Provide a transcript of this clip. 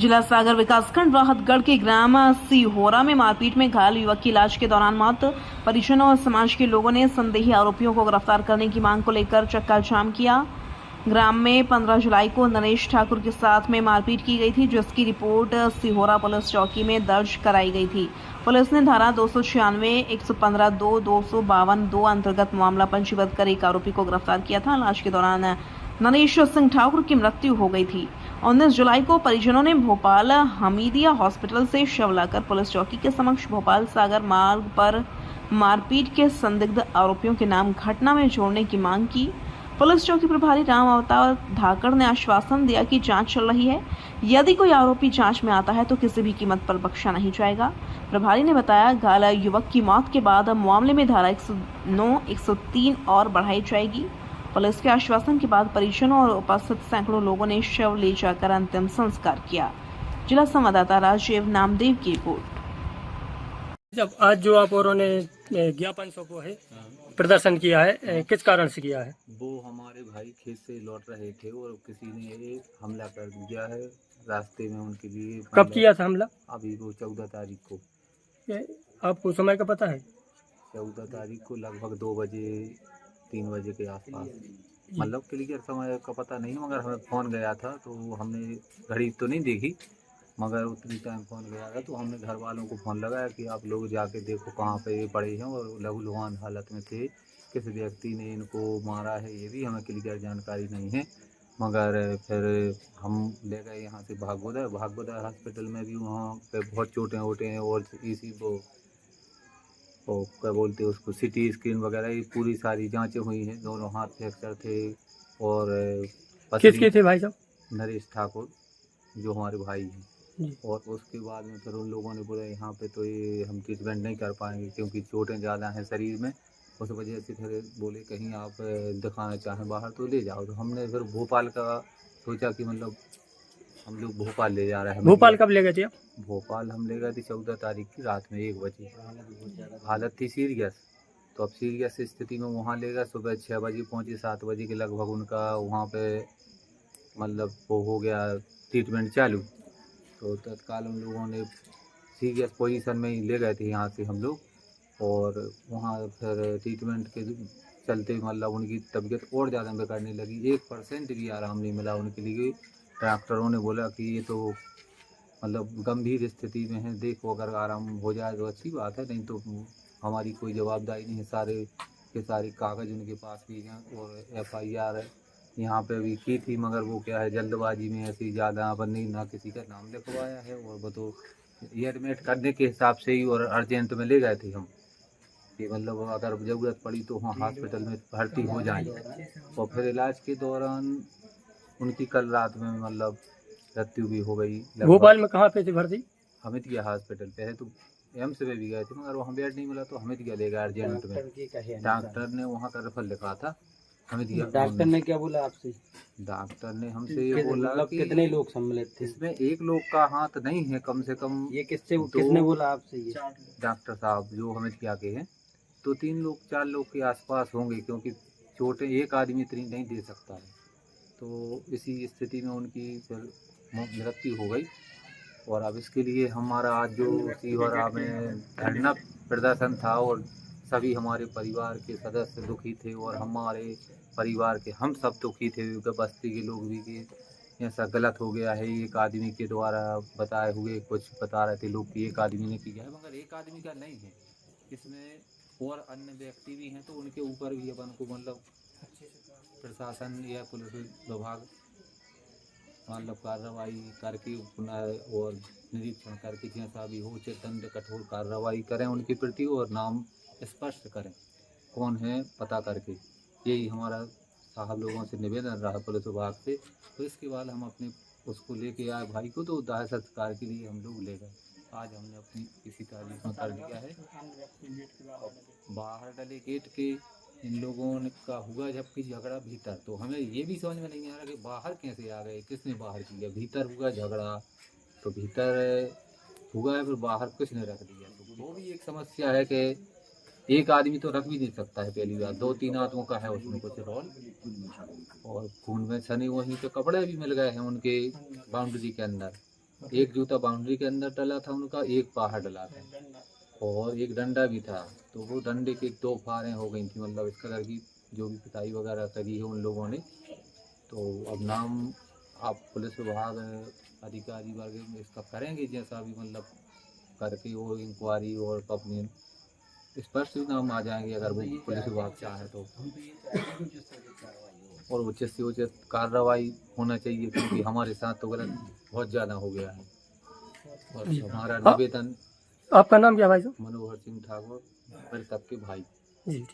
जिला सागर विकासखंड राहतगढ़ के ग्राम सिहोरा में मारपीट में घायल युवक की इलाज के दौरान मौत। परिजनों और समाज के लोगों ने संदेही आरोपियों को गिरफ्तार करने की मांग को लेकर चक्का जाम किया। ग्राम में 15 जुलाई को नरेश ठाकुर के साथ में मारपीट की गई थी, जिसकी रिपोर्ट सिहोरा पुलिस चौकी में दर्ज कराई गई थी। पुलिस ने धारा 296, 115(2), 252(2) अंतर्गत मामला पंजीबद्ध कर एक आरोपी को गिरफ्तार किया था। इलाज के दौरान नरेश सिंह ठाकुर की मृत्यु हो गई थी। 19 जुलाई को परिजनों ने भोपाल हमीदिया हॉस्पिटल से शव लाकर पुलिस चौकी के समक्ष भोपाल सागर मार्ग पर मारपीट के संदिग्ध आरोपियों के नाम घटना में जोड़ने की मांग की। पुलिस चौकी प्रभारी राम अवतार धाकड़ ने आश्वासन दिया कि जांच चल रही है, यदि कोई आरोपी जांच में आता है तो किसी भी कीमत पर बख्शा नहीं जाएगा। प्रभारी ने बताया, घायल युवक की मौत के बाद मामले में धारा 109, 103 और बढ़ाई जाएगी। पुलिस के आश्वासन के बाद परिजनों और उपस्थित सैकड़ों लोगों ने शव ले जाकर अंतिम संस्कार किया। जिला संवाददाता राजीव नामदेव की रिपोर्ट। जब आज जो आप औरों ने ज्ञापन सौंपो है, प्रदर्शन किया है, किस कारण से किया है? वो हमारे भाई खेत से लौट रहे थे और किसी ने हमला कर दिया है रास्ते में उनके लिए। कब किया था हमला? अभी वो 14 तारीख को। आपको समय का पता है? 14 तारीख को लगभग 2 बजे 3 बजे के आसपास, मतलब क्लियर समय का पता नहीं, मगर हमें फ़ोन गया था तो हमने घड़ी तो नहीं देखी, मगर उतनी टाइम फ़ोन गया था तो हमने घर वालों को फ़ोन लगाया कि आप लोग जाके देखो कहाँ पे ये पड़े हैं और लहूलुहान हालत में थे। किस व्यक्ति ने इनको मारा है ये भी हमें क्लियर जानकारी नहीं है, मगर फिर हम ले गए यहाँ से भागवदर हॉस्पिटल में भी वहाँ पे बहुत चोटें वोटें हैं और इसी वो क्या बोलते हैं उसको, सिटी स्कैन वगैरह ये पूरी सारी जांचें हुई हैं। दोनों हाथ फ्रैक्चर थे और किसके थे भाई साहब? नरेश ठाकुर जो हमारे भाई हैं। और उसके बाद में फिर उन लोगों ने बोला यहाँ पे तो ये हम ट्रीटमेंट नहीं कर पाएंगे क्योंकि चोटें ज़्यादा हैं शरीर में, उस वजह से फिर बोले कहीं आप दिखाना चाहें बाहर तो ले जाओ। तो हमने फिर भोपाल का सोचा कि मतलब हम लोग भोपाल ले जा रहे हैं। भोपाल कब ले गए थे आप? भोपाल हम ले गए थे 14 तारीख की रात में 1 बजे। हालत थी सीरियस, तो अब सीरियस स्थिति में वहाँ ले गए। सुबह 6 बजे पहुँचे, 7 बजे के लगभग उनका वहाँ पे मतलब वो हो गया ट्रीटमेंट चालू। तो तत्काल उन लोगों ने सीरियस पोजीशन में ही ले गए थे यहाँ से हम लोग, और वहाँ फिर ट्रीटमेंट के चलते मतलब उनकी तबीयत और ज़्यादा बिगड़ने लगी। 1% भी आराम नहीं मिला उनके लिए। डॉक्टरों ने बोला कि ये तो मतलब गंभीर स्थिति में है, देखो अगर आराम हो जाए तो अच्छी बात है, नहीं तो हमारी कोई जवाबदारी नहीं है। सारे के सारे कागज़ उनके पास भी हैं और FIR यहाँ पे भी की थी, मगर वो क्या है जल्दबाजी में ऐसी ज़्यादा अपन नहीं ना किसी का नाम लिखवाया है, और वो तो ये एडमिट करने के हिसाब से ही और अर्जेंट में ले गए थे हम कि मतलब अगर ज़रूरत पड़ी तो वहाँ हॉस्पिटल में भर्ती हो जाएँ। और फिर इलाज के दौरान उनकी कल रात में मतलब मृत्यु भी हो गई। भोपाल में कहाँ पे थे भर्ती? हमीदिया हॉस्पिटल पे है, तो एम्स में भी गए थे मगर वहाँ बेड नहीं मिला तो हमीदिया ले गया अर्जेंट में। डॉक्टर ने वहाँ का रेफर लिखा था हमीदिया। डॉक्टर ने क्या बोला आपसे? डॉक्टर ने हमसे ये बोला कि कितने लोग सम्मिलित थे इसमें? एक लोग का हाथ नहीं है, कम से कम। ये किसने बोला आपसे? ये डॉक्टर साहब जो हमीदिया के हैं, तो 3 लोग 4 लोग के आसपास होंगे, क्योंकि चोटें एक आदमी इतनी नहीं दे सकता है। तो इसी स्थिति में उनकी फिर मृत्यु हो गई। और अब इसके लिए हमारा आज जो सिहोरा में धरना प्रदर्शन था और सभी हमारे परिवार के सदस्य दुखी थे और हमारे परिवार के हम सब दुखी थे, बस्ती के लोग भी कि ऐसा गलत हो गया है। एक आदमी के द्वारा बताए हुए कुछ बता रहे थे लोग कि एक आदमी ने किया है, मगर एक आदमी का नहीं है, इसमें और अन्य व्यक्ति भी हैं। तो उनके ऊपर भी अपन को मतलब प्रशासन या पुलिस विभाग मतलब कार्रवाई करके पुनः और निरीक्षण करके जैसा भी हो उचित दंड कठोर कार्रवाई करें उनके प्रति और नाम स्पष्ट करें कौन है पता करके। यही हमारा साहब लोगों से निवेदन रहा पुलिस विभाग से। तो इसके बाद हम अपने उसको लेके आए भाई को, तो दाह संस्कार के लिए हम लोग ले गए। आज हमने अपनी किसी तारीख में कर दिया है। बाहर डले गेट के इन लोगों का हुआ जबकि झगड़ा भीतर, तो हमें ये भी समझ में नहीं आ रहा कि बाहर कैसे आ गए, किसने बाहर किया। भीतर हुआ झगड़ा तो भीतर हुआ है, फिर बाहर किसने रख दिया, तो वो भी एक समस्या है कि एक आदमी तो रख भी नहीं सकता है। पहली बार 2-3 आदमियों का है उसमें कुछ रोल, और खून में सने वहीं पे कपड़े भी मिल गए हैं उनके बाउंड्री के अंदर। एक जूता बाउंड्री के अंदर डला था उनका, एक बाहर डला था और एक डंडा भी था। तो वो डंडे की 2 फाड़ें हो गई थी, मतलब इस कलर की जो भी पिटाई वगैरह करी है उन लोगों ने। तो अब नाम आप पुलिस विभाग अधिकारी वर्ग में इसका करेंगे, जैसा भी मतलब करके वो इंक्वायरी और अपनी स्पष्ट नाम आ जाएंगे अगर वो पुलिस विभाग चाहे तो। और उचित से उचित कार्रवाई होना चाहिए, क्योंकि हमारे साथ तो गलत बहुत ज़्यादा हो गया है। और हमारा निवेदन। आपका नाम क्या भाई साहब? मनोहर सिंह ठाकुर, मृतक के भाई। जी।